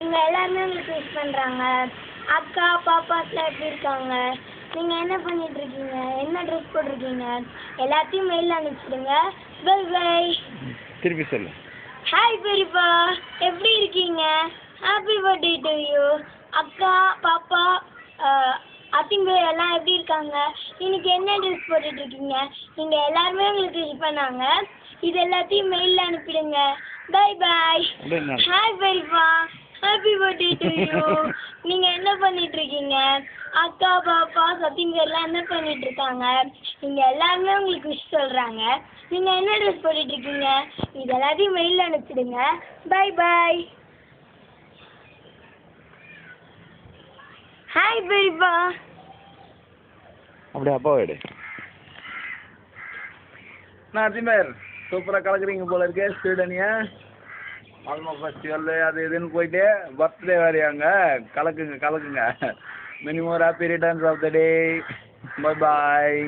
இவங்க எல்லாருமே உங்களுக்கு விஷ் பண்ணுறாங்க. அக்கா பாப்பாஸ்லாம் எப்படி இருக்காங்க? நீங்கள் என்ன பண்ணிகிட்ருக்கீங்க? என்ன ட்ரெஸ் போட்டிருக்கீங்க? எல்லாத்தையும் மெயிலில் அனுப்பிச்சிடுங்க. By by. திருப்பி சொல்லு. ஹாய் பெரியப்பா, எப்படி இருக்கீங்க? Happy birthday to you. அக்கா பாப்பா அத்திம்பே எல்லாம் எப்படி இருக்காங்க? இன்னைக்கு என்ன ட்ரெஸ் போட்டுட்ருக்கீங்க? நீங்கள் எல்லாருமே உங்களுக்கு விஷ் பண்ணாங்க. இது எல்லாத்தையும் மெயிலில் அனுப்பிடுங்க. Bye bye. ஹாய் பெரியப்பா, ஹாப்பி பர்த்டே டு யூ. நீங்கள் என்ன பண்ணிகிட்ருக்கீங்க? அக்கா பாப்பா சத்தியங்க எல்லாம் என்ன பண்ணிகிட்ருக்காங்க? நீங்கள் எல்லாருமே உங்களுக்கு விஷ் சொல்கிறாங்க. நீங்கள் என்ன ட்ரெஸ் போட்டுட்ருக்கீங்க? இது எல்லாத்தையும் மெயிலில் அனுப்பிச்சிடுங்க. Bye bye. ஹாய் பெரியப்பா. அப்படியே அப்பாவை எடு. நான் திமேர் சூப்பராக கலக்குறீங்க போல இருக்கே ஸ்டூடெண்ட்ங்க. ஆல்மா ஃபெஸ்டிவல் அது இதுன்னு போயிட்டு பர்த்டே வரையாங்க. கலக்குங்க கலக்குங்க. Many more happy returns of the day. Bye bye.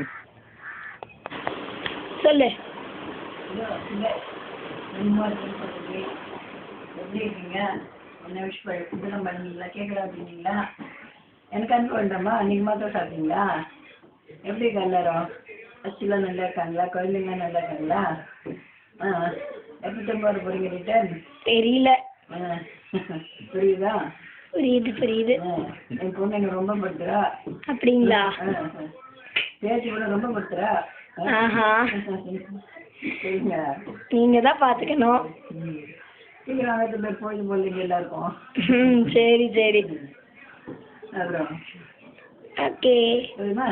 சொல்லு. எப்படி இருக்கீங்க? என்ன விஷ் இதெல்லாம் பண்ணீங்களா? கேட்கலாம் அப்படிங்களா? எனக்கு அனுப்ப வேண்டாமா? நீங்கள் மாத்திரம் சாப்பிட்டீங்களா? எப்படி இருக்கா எல்லாரும்? அச்சுலாம் நல்லா இருக்காங்களா? குழந்தைங்களாம் நல்லா இருக்காங்களா? எப்போ திரும்ப வர போகிறீங்க ரிட்டர்ன்? தெரியல. புரியுதா? புரியுது. என் பொண்ணு எனக்கு ரொம்ப படுத்துறா. அப்படிங்களா? பேச்சு கூட ரொம்ப படுத்துறா. ஆஹா, சரிங்க. நீங்கள் தான் பார்த்துக்கணும். சீக்கிரம் ஆகிட்டு போய் போயிட்டு போகிறீங்க எல்லாருக்கும். சரி சரி. அப்புறம் ஓகே. சரிம்மா.